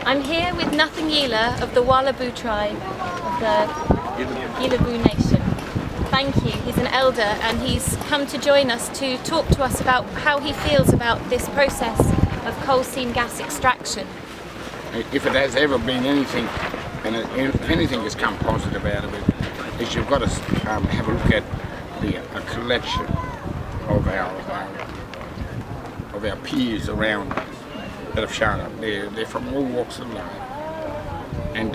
I'm here with Nathaniela of the Wallabu tribe of the Gilaboo Nation. Thank you. He's an elder and he's come to join us to talk to us about how he feels about this process of coal seam gas extraction. If it has ever been anything, and if anything has come positive out of it, is you've got to have a look at a collection of our peers around us that have shown up. They're from all walks of life, and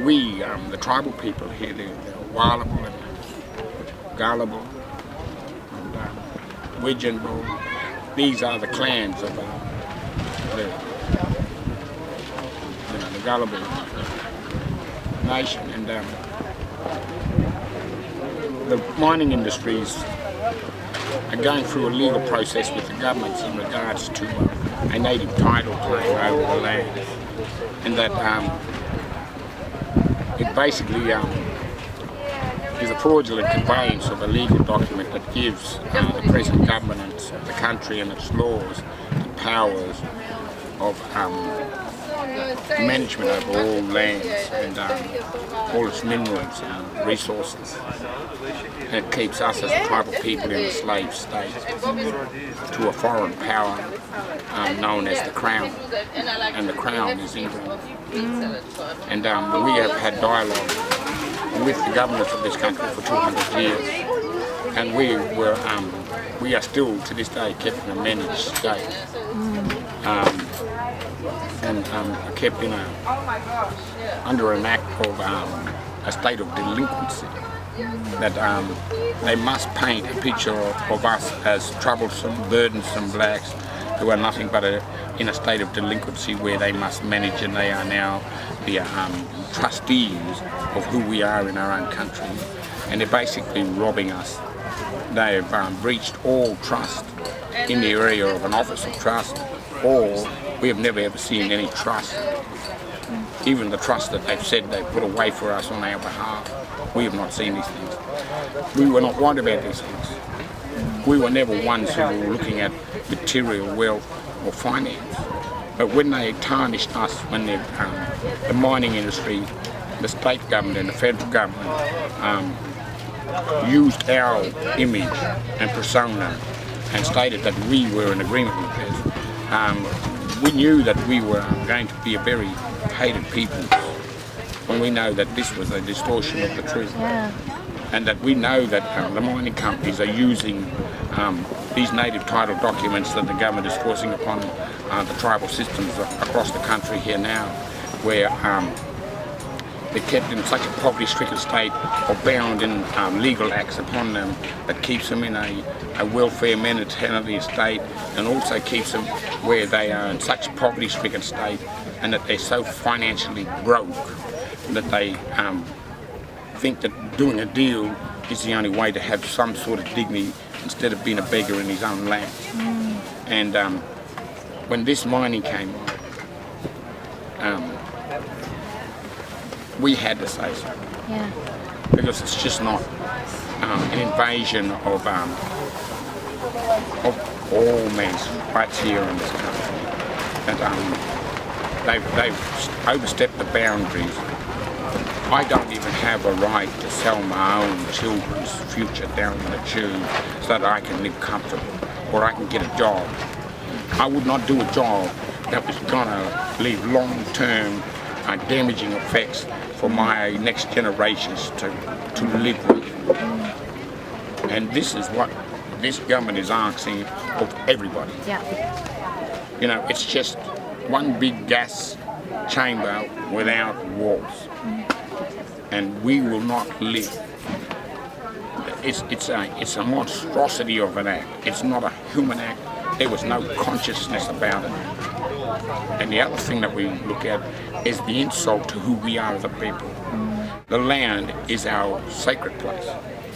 we, the tribal people here, they're Wallabu and Gullible and Widgeonbull. These are the clans of the Gullible Nation, and the mining industries are going through a legal process with the governments in regards to a native title claim over the land, and that it basically is a fraudulent conveyance of a legal document that gives the present government of the country and its laws the powers of management over all lands and all its minerals and resources. And it keeps us as tribal people in a slave state to a foreign power known as the Crown, and the Crown is England. And we have had dialogue with the governments of this country for 200 years, and we are still to this day kept in a managed state. And kept in under an act of a state of delinquency, that they must paint a picture of us as troublesome, burdensome blacks who are nothing but in a state of delinquency where they must manage, and they are now the trustees of who we are in our own country, and they're basically robbing us. They have breached all trust in the area of an office of trust, or we have never ever seen any trust. Even the trust that they've said they put away for us on our behalf, we have not seen these things. We were not worried about these things. We were never ones who were looking at material wealth or finance. But when they tarnished us, when the mining industry, the state government and the federal government used our image and persona and stated that we were in agreement with this, we knew that we were going to be a very hated people when we know that this was a distortion of the truth. Yeah. And that we know that the mining companies are using these native title documents that the government is forcing upon the tribal systems across the country here now, where they're kept in such a poverty-stricken state or bound in legal acts upon them that keeps them in a welfare mentality state, and also keeps them where they are in such a poverty-stricken state and that they're so financially broke that they think that doing a deal is the only way to have some sort of dignity instead of being a beggar in his own land. And when this mining came on, we had to say so. Yeah. Because it's just not an invasion of all men's rights here in this country. And they've overstepped the boundaries. I don't even have a right to sell my own children's future down the tube so that I can live comfortably or I can get a job. I would not do a job that was going to leave long-term damaging effects for my next generations to live with. And this is what this government is asking of everybody. Yeah. You know, it's just one big gas chamber without walls. And we will not live. It's a monstrosity of an act. It's not a human act. There was no consciousness about it. And the other thing that we look at is the insult to who we are as a people. The land is our sacred place.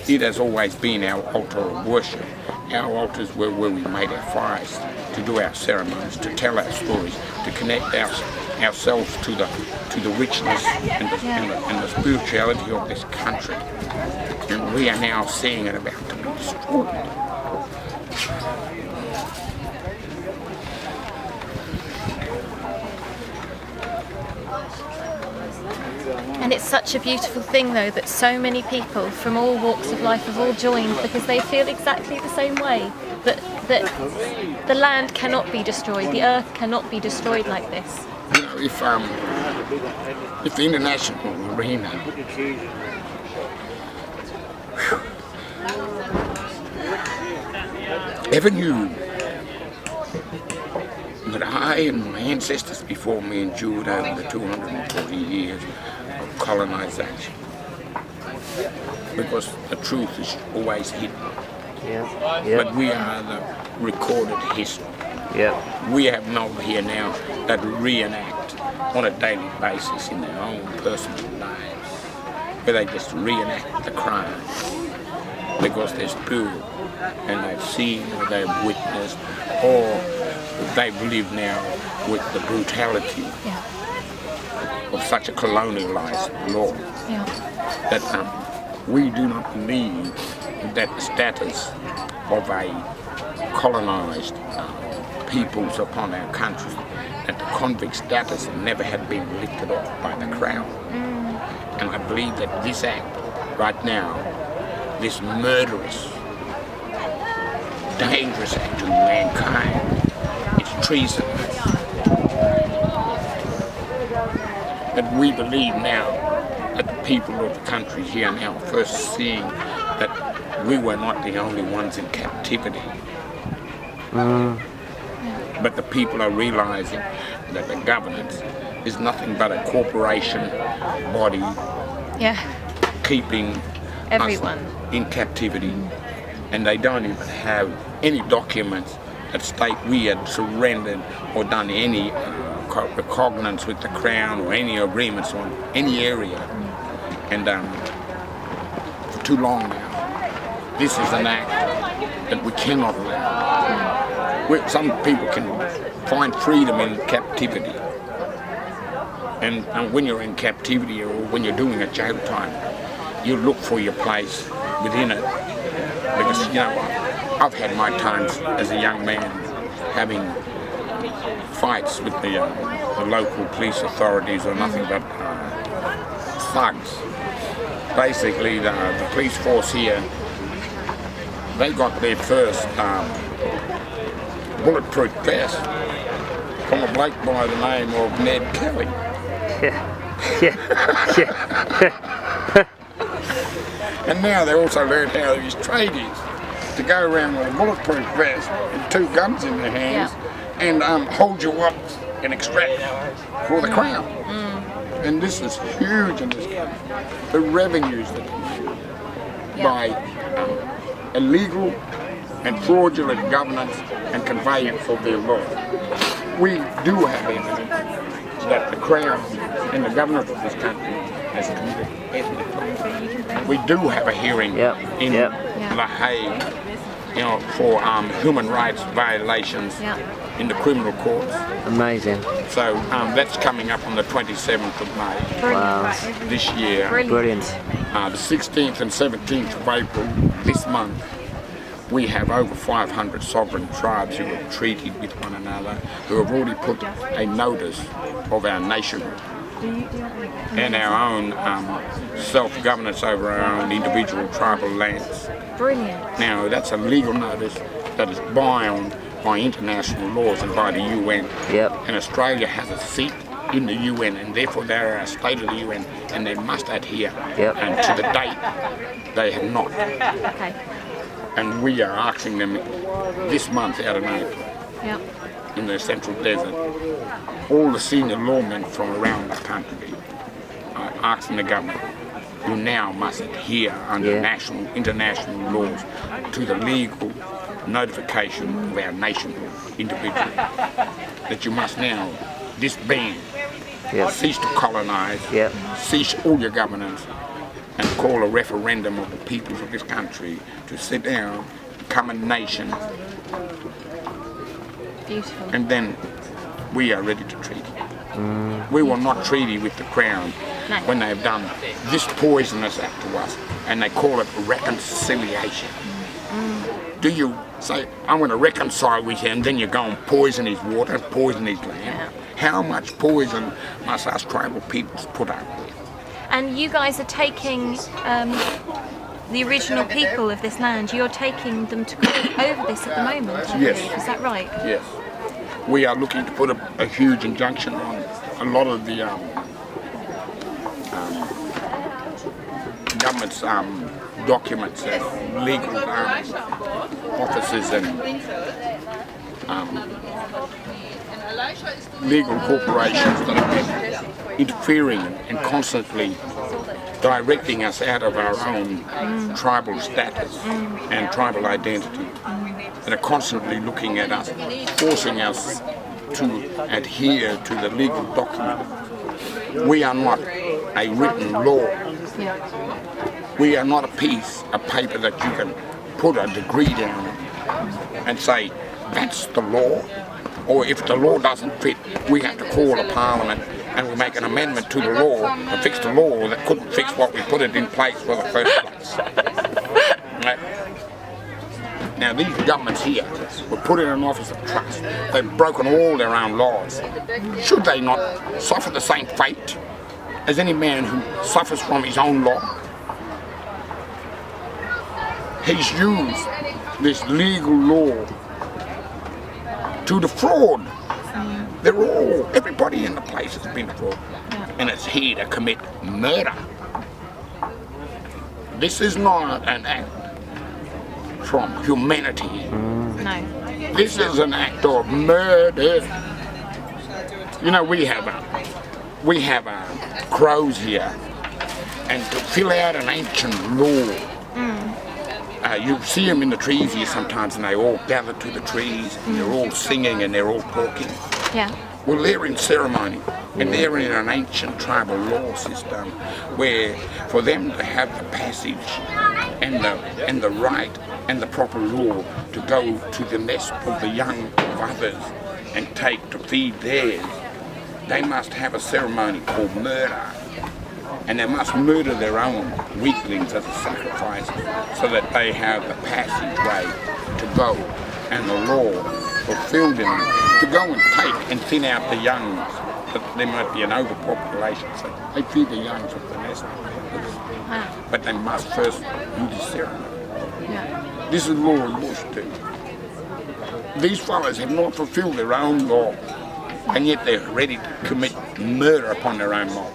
It has always been our altar of worship. Our altars were where we made our fires, to do our ceremonies, to tell our stories, to connect ourselves to the richness and the spirituality of this country. And we are now seeing it about to be destroyed. And it's such a beautiful thing, though, that so many people from all walks of life have all joined because they feel exactly the same way. That the land cannot be destroyed, the earth cannot be destroyed like this. You know, if the international arena ever knew that I and my ancestors before me endured over the 240 years of colonization, because the truth is always hidden. But we are the recorded history. We have no here now that reenact on a daily basis in their own personal lives, where they just reenact the crime because they're spilled and they've seen or they've witnessed or they've lived now with the brutality of such a colonialized law that we do not believe that the status of a colonized peoples upon our country, that the convict status never had been lifted off by the crown. And I believe that this act right now, this murderous, dangerous act to mankind, it's treason. That we believe now that the people of the country here now first seeing that we were not the only ones in captivity. But the people are realizing that the governance is nothing but a corporation body keeping everyone us in captivity. And they don't even have any documents that state we had surrendered or done any recognizance with the crown or any agreements on any area. And for too long now, this is an act that we cannot allow. Some people can find freedom in captivity. And when you're in captivity or when you're doing a jail time, you look for your place within it. Because, you know, I've had my times as a young man having fights with the local police authorities or nothing but thugs. Basically, the police force here, they got their first bulletproof vest from a bloke by the name of Ned Kelly. And now they also learned how his trade is to go around with a bulletproof vest and two guns in their hands and hold you up and extract for the crown. And this is huge in this country. The revenues that they make by illegal and fraudulent governance and conveyance of their law. We do have evidence that the crown and the government of this country has committed ethnic cleansing. We do have a hearing in La Hague, you know, for human rights violations in the criminal courts. Amazing. So that's coming up on the 27th of May this year. Brilliant. The 16th and 17th of April this month, we have over 500 sovereign tribes who have treated with one another, who have already put a notice of our nationhood and our own self-governance over our own individual tribal lands. Brilliant. Now, that's a legal notice that is bound by international laws and by the UN. And Australia has a seat in the UN, and therefore they are a state of the UN, and they must adhere. And to the date, they have not. And we are asking them this month out in April, in the Central Desert, all the senior lawmen from around the country are asking the government, you now must adhere under national, international laws to the legal notification of our nationhood individually. That you must now disband, cease to colonize, cease all your governance, and call a referendum of the peoples of this country to sit down, become a nation. Beautiful. And then we are ready to treaty. We will not treaty with the crown when they've done this poisonous act to us, and they call it reconciliation. Do you say, I'm going to reconcile with him, then you go and poison his water, poison his land? How much poison must us tribal peoples put up with? And you guys are taking the original people of this land, you're taking them to court over this at the moment, I Yes. believe. Is that right? Yes. We are looking to put a huge injunction on a lot of the government's documents and legal offices and legal corporations that have been interfering and constantly directing us out of our own tribal status and tribal identity, and are constantly looking at us, forcing us to adhere to the legal document. We are not a written law. We are not a piece of paper that you can put a degree down and say, that's the law. Or if the law doesn't fit, we have to call a parliament and we make an amendment to the law to fix the law that couldn't fix what we put it in place for the first place. Right? Now these governments here were put in an office of trust. They've broken all their own laws. Should they not suffer the same fate as any man who suffers from his own law? He's used this legal law to defraud. Everybody in the place has been fraud, and it's here to commit murder. This is not an act from humanity. No. This is an act of murder. You know, we have crows here, and to fill out an ancient law, you see them in the trees here sometimes, and they all gather to the trees, and they're all singing and they're all talking. Yeah. Well, they're in ceremony, and they're in an ancient tribal law system where for them to have the passage and the right and the proper law to go to the nest of the young of others and take to feed theirs, they must have a ceremony called murder. And they must murder their own weaklings as a sacrifice so that they have the passageway to go and the law fulfilled in them to go and take and thin out the youngs. But there might be an overpopulation, so they feed the youngs of the nest. But they must first do the ceremony. Yeah. This is Lord Bush too. These fellows have not fulfilled their own law, and yet they're ready to commit murder upon their own law.